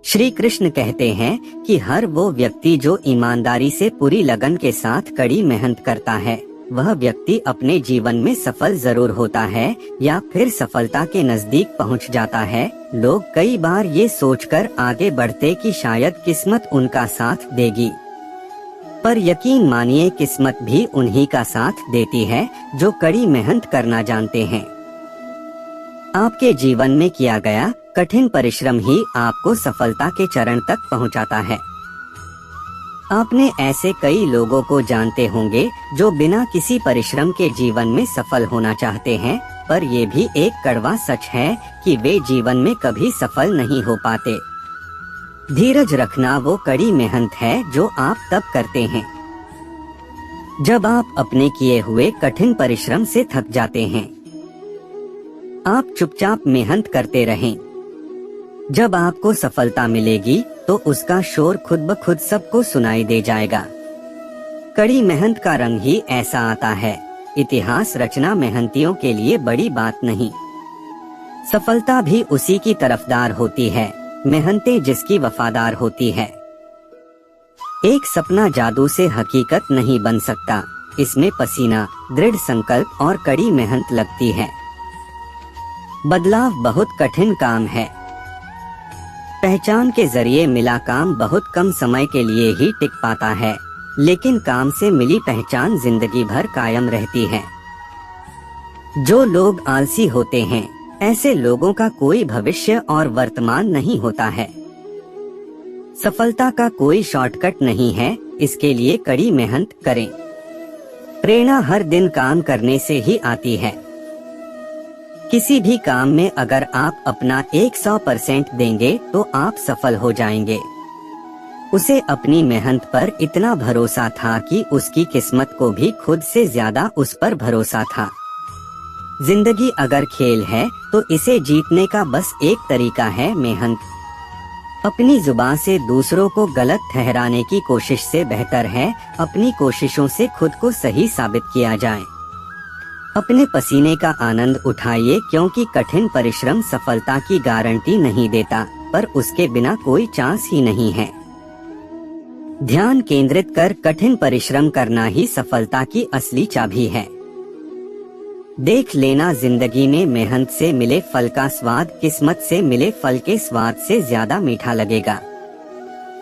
श्री कृष्ण कहते हैं कि हर वो व्यक्ति जो ईमानदारी से पूरी लगन के साथ कड़ी मेहनत करता है, वह व्यक्ति अपने जीवन में सफल जरूर होता है या फिर सफलता के नजदीक पहुंच जाता है। लोग कई बार ये सोचकर आगे बढ़ते कि शायद किस्मत उनका साथ देगी, पर यकीन मानिए किस्मत भी उन्हीं का साथ देती है जो कड़ी मेहनत करना जानते हैं। आपके जीवन में किया गया कठिन परिश्रम ही आपको सफलता के चरण तक पहुंचाता है। आपने ऐसे कई लोगों को जानते होंगे जो बिना किसी परिश्रम के जीवन में सफल होना चाहते हैं, पर ये भी एक कड़वा सच है कि वे जीवन में कभी सफल नहीं हो पाते। धीरज रखना वो कड़ी मेहनत है जो आप तब करते हैं जब आप अपने किए हुए कठिन परिश्रम से थक जाते हैं। आप चुपचाप मेहनत करते रहें। जब आपको सफलता मिलेगी तो उसका शोर खुद ब खुद सबको सुनाई दे जाएगा। कड़ी मेहनत का रंग ही ऐसा आता है। इतिहास रचना मेहनतियों के लिए बड़ी बात नहीं, सफलता भी उसी की तरफदार होती है, मेहनतें जिसकी वफादार होती है। एक सपना जादू से हकीकत नहीं बन सकता, इसमें पसीना, दृढ़ संकल्प और कड़ी मेहनत लगती है। बदलाव बहुत कठिन काम है। पहचान के जरिए मिला काम बहुत कम समय के लिए ही टिक पाता है, लेकिन काम से मिली पहचान जिंदगी भर कायम रहती है। जो लोग आलसी होते हैं, ऐसे लोगों का कोई भविष्य और वर्तमान नहीं होता है। सफलता का कोई शॉर्टकट नहीं है, इसके लिए कड़ी मेहनत करें। प्रेरणा हर दिन काम करने से ही आती है। किसी भी काम में अगर आप अपना 100% देंगे तो आप सफल हो जाएंगे। उसे अपनी मेहनत पर इतना भरोसा था कि उसकी किस्मत को भी खुद से ज्यादा उस पर भरोसा था। जिंदगी अगर खेल है तो इसे जीतने का बस एक तरीका है, मेहनत। अपनी जुबान से दूसरों को गलत ठहराने की कोशिश से बेहतर है अपनी कोशिशों से खुद को सही साबित किया जाए। अपने पसीने का आनंद उठाइए, क्योंकि कठिन परिश्रम सफलता की गारंटी नहीं देता, पर उसके बिना कोई चांस ही नहीं है। ध्यान केंद्रित कर कठिन परिश्रम करना ही सफलता की असली चाबी है। देख लेना, जिंदगी में मेहनत से मिले फल का स्वाद किस्मत से मिले फल के स्वाद से ज्यादा मीठा लगेगा।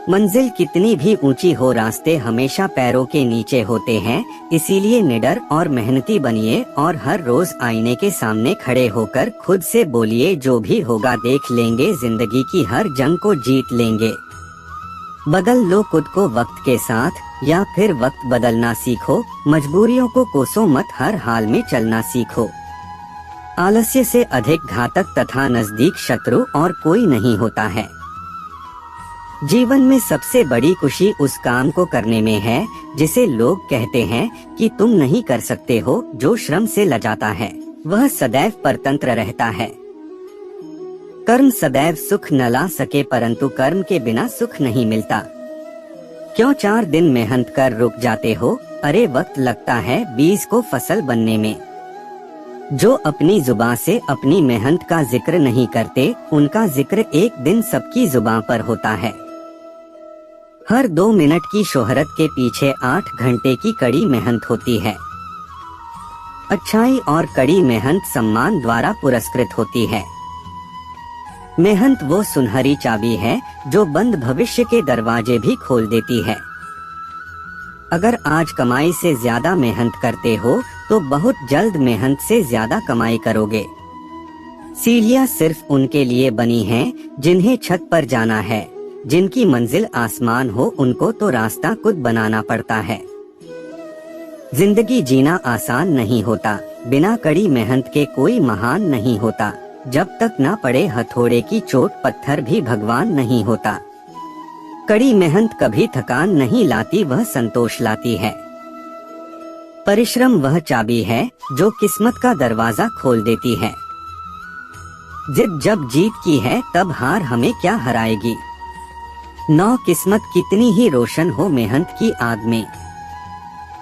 मंजिल कितनी भी ऊंची हो, रास्ते हमेशा पैरों के नीचे होते हैं। इसीलिए निडर और मेहनती बनिए और हर रोज आईने के सामने खड़े होकर खुद से बोलिए, जो भी होगा देख लेंगे, जिंदगी की हर जंग को जीत लेंगे। बदल लो खुद को वक्त के साथ या फिर वक्त बदलना सीखो। मजबूरियों को कोसो मत, हर हाल में चलना सीखो। आलस्य से अधिक घातक तथा नजदीक शत्रु और कोई नहीं होता है। जीवन में सबसे बड़ी खुशी उस काम को करने में है जिसे लोग कहते हैं कि तुम नहीं कर सकते हो। जो श्रम से लजाता है वह सदैव परतंत्र रहता है। कर्म सदैव सुख न ला सके, परंतु कर्म के बिना सुख नहीं मिलता। क्यों 4 दिन मेहनत कर रुक जाते हो? अरे वक्त लगता है बीज को फसल बनने में। जो अपनी जुबान से अपनी मेहनत का जिक्र नहीं करते, उनका जिक्र एक दिन सबकी जुबान पर होता है। हर 2 मिनट की शोहरत के पीछे 8 घंटे की कड़ी मेहनत होती है। अच्छाई और कड़ी मेहनत सम्मान द्वारा पुरस्कृत होती है। मेहनत वो सुनहरी चाबी है जो बंद भविष्य के दरवाजे भी खोल देती है। अगर आज कमाई से ज्यादा मेहनत करते हो तो बहुत जल्द मेहनत से ज्यादा कमाई करोगे। सीढ़ियां सिर्फ उनके लिए बनी हैं जिन्हें छत पर जाना है। जिनकी मंजिल आसमान हो उनको तो रास्ता खुद बनाना पड़ता है। जिंदगी जीना आसान नहीं होता, बिना कड़ी मेहनत के कोई महान नहीं होता। जब तक ना पड़े हथौड़े की चोट, पत्थर भी भगवान नहीं होता। कड़ी मेहनत कभी थकान नहीं लाती, वह संतोष लाती है। परिश्रम वह चाबी है जो किस्मत का दरवाजा खोल देती है। जिद जब जीत की है तब हार हमें क्या हराएगी। नौ किस्मत कितनी ही रोशन हो, मेहनत की आग में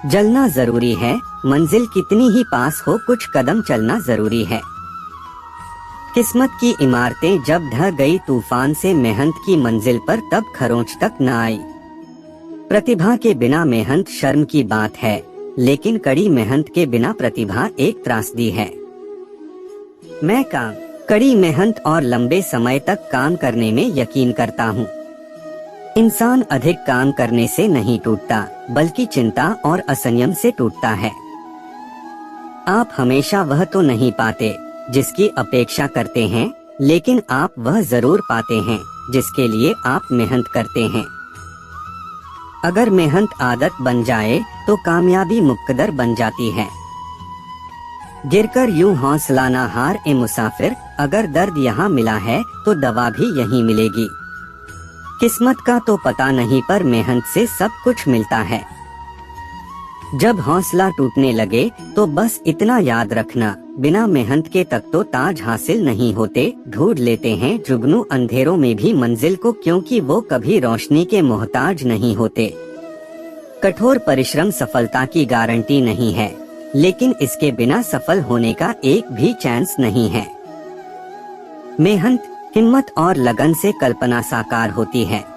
जलना जरूरी है। मंजिल कितनी ही पास हो, कुछ कदम चलना जरूरी है। किस्मत की इमारतें जब ढह गई तूफान से मेहनत की मंजिल पर तब खरोंच तक न आई। प्रतिभा के बिना मेहनत शर्म की बात है, लेकिन कड़ी मेहनत के बिना प्रतिभा एक त्रासदी है। मैं कड़ी मेहनत और लंबे समय तक काम करने में यकीन करता हूँ। इंसान अधिक काम करने से नहीं टूटता, बल्कि चिंता और असंयम से टूटता है। आप हमेशा वह तो नहीं पाते जिसकी अपेक्षा करते हैं, लेकिन आप वह जरूर पाते हैं जिसके लिए आप मेहनत करते हैं। अगर मेहनत आदत बन जाए तो कामयाबी मुकद्दर बन जाती है। गिरकर यूं हौसला ना हार ए मुसाफिर, अगर दर्द यहाँ मिला है तो दवा भी यहीं मिलेगी। किस्मत का तो पता नहीं, पर मेहनत से सब कुछ मिलता है। जब हौसला टूटने लगे तो बस इतना याद रखना, बिना मेहनत के तक तो ताज हासिल नहीं होते। ढूंढ लेते हैं जुगनू अंधेरों में भी मंजिल को, क्योंकि वो कभी रोशनी के मोहताज नहीं होते। कठोर परिश्रम सफलता की गारंटी नहीं है, लेकिन इसके बिना सफल होने का एक भी चांस नहीं है। मेहनत, हिम्मत और लगन से कल्पना साकार होती है।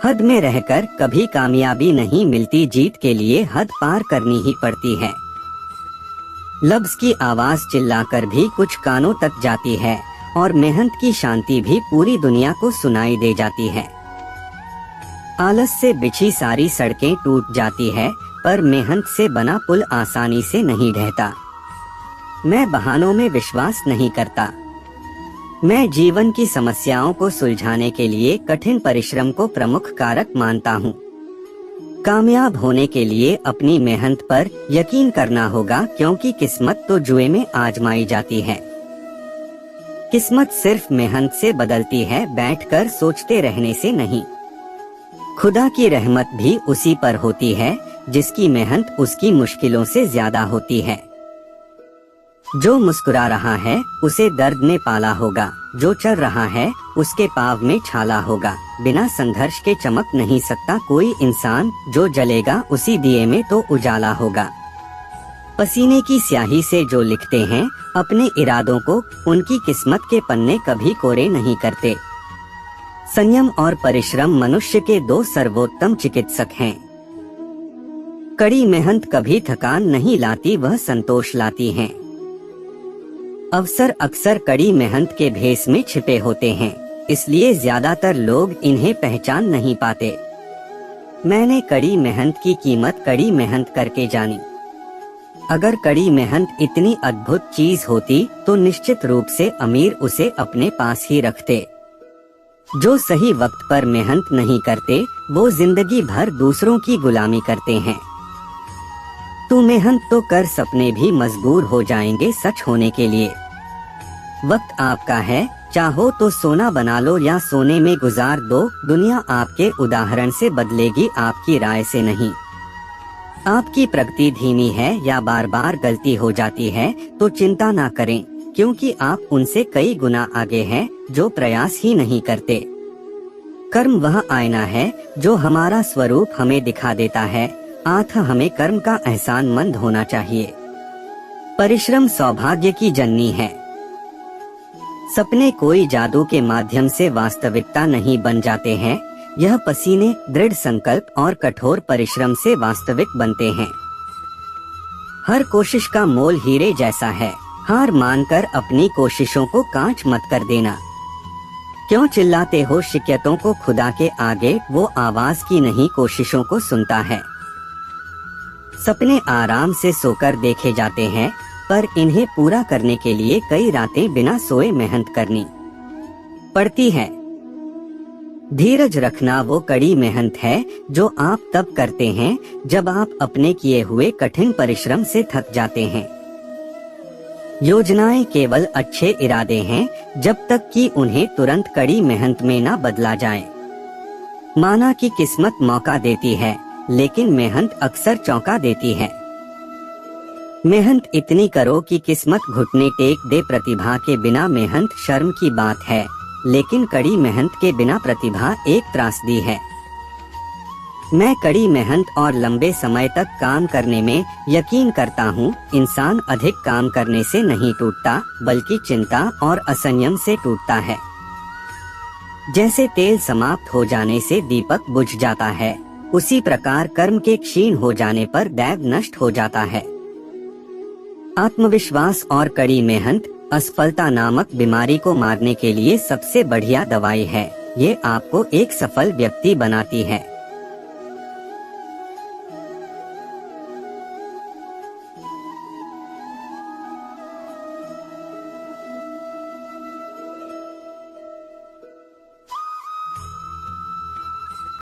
हद में रहकर कभी कामयाबी नहीं मिलती, जीत के लिए हद पार करनी ही पड़ती है। लफ्ज की आवाज चिल्लाकर भी कुछ कानों तक जाती है, और मेहनत की शांति भी पूरी दुनिया को सुनाई दे जाती है। आलस से बिछी सारी सड़कें टूट जाती है, पर मेहनत से बना पुल आसानी से नहीं ढहता। मैं बहानों में विश्वास नहीं करता। मैं जीवन की समस्याओं को सुलझाने के लिए कठिन परिश्रम को प्रमुख कारक मानता हूँ। कामयाब होने के लिए अपनी मेहनत पर यकीन करना होगा, क्योंकि किस्मत तो जुए में आजमाई जाती है। किस्मत सिर्फ मेहनत से बदलती है, बैठकर सोचते रहने से नहीं। खुदा की रहमत भी उसी पर होती है जिसकी मेहनत उसकी मुश्किलों से ज्यादा होती है। जो मुस्कुरा रहा है उसे दर्द ने पाला होगा, जो चल रहा है उसके पाँव में छाला होगा। बिना संघर्ष के चमक नहीं सकता कोई इंसान, जो जलेगा उसी दिए में तो उजाला होगा। पसीने की स्याही से जो लिखते हैं अपने इरादों को, उनकी किस्मत के पन्ने कभी कोरे नहीं करते। संयम और परिश्रम मनुष्य के दो सर्वोत्तम चिकित्सक हैं। कड़ी मेहनत कभी थकान नहीं लाती, वह संतोष लाती है। अवसर अक्सर कड़ी मेहनत के भेस में छिपे होते हैं, इसलिए ज्यादातर लोग इन्हें पहचान नहीं पाते। मैंने कड़ी मेहनत की कीमत कड़ी मेहनत करके जानी। अगर कड़ी मेहनत इतनी अद्भुत चीज होती तो निश्चित रूप से अमीर उसे अपने पास ही रखते। जो सही वक्त पर मेहनत नहीं करते वो जिंदगी भर दूसरों की गुलामी करते हैं। तू मेहनत तो कर, सपने भी मजबूर हो जाएंगे सच होने के लिए। वक्त आपका है, चाहो तो सोना बना लो या सोने में गुजार दो। दुनिया आपके उदाहरण से बदलेगी, आपकी राय से नहीं। आपकी प्रगति धीमी है या बार बार गलती हो जाती है तो चिंता ना करें, क्योंकि आप उनसे कई गुना आगे हैं जो प्रयास ही नहीं करते। कर्म वह आईना है जो हमारा स्वरूप हमें दिखा देता है, अतः हमें कर्म का एहसानमंद होना चाहिए। परिश्रम सौभाग्य की जननी है। सपने कोई जादू के माध्यम से वास्तविकता नहीं बन जाते हैं, यह पसीने, दृढ़ संकल्प और कठोर परिश्रम से वास्तविक बनते हैं। हर कोशिश का मोल हीरे जैसा है, हार मानकर अपनी कोशिशों को कांच मत कर देना। क्यों चिल्लाते हो शिकायतों को खुदा के आगे, वो आवाज की नहीं कोशिशों को सुनता है। सपने आराम से सोकर देखे जाते हैं, पर इन्हें पूरा करने के लिए कई रातें बिना सोए मेहनत करनी पड़ती है। धीरज रखना वो कड़ी मेहनत है जो आप तब करते हैं जब आप अपने किए हुए कठिन परिश्रम से थक जाते हैं। योजनाएं केवल अच्छे इरादे हैं जब तक कि उन्हें तुरंत कड़ी मेहनत में ना बदला जाए। माना कि किस्मत मौका देती है, लेकिन मेहनत अक्सर चौंका देती है। मेहनत इतनी करो कि किस्मत घुटने टेक दे। प्रतिभा के बिना मेहनत शर्म की बात है, लेकिन कड़ी मेहनत के बिना प्रतिभा एक त्रासदी है। मैं कड़ी मेहनत और लंबे समय तक काम करने में यकीन करता हूँ। इंसान अधिक काम करने से नहीं टूटता, बल्कि चिंता और असंयम से टूटता है। जैसे तेल समाप्त हो जाने से दीपक बुझ जाता है, उसी प्रकार कर्म के क्षीण हो जाने पर दैव नष्ट हो जाता है। आत्मविश्वास और कड़ी मेहनत असफलता नामक बीमारी को मारने के लिए सबसे बढ़िया दवाई है। ये आपको एक सफल व्यक्ति बनाती है।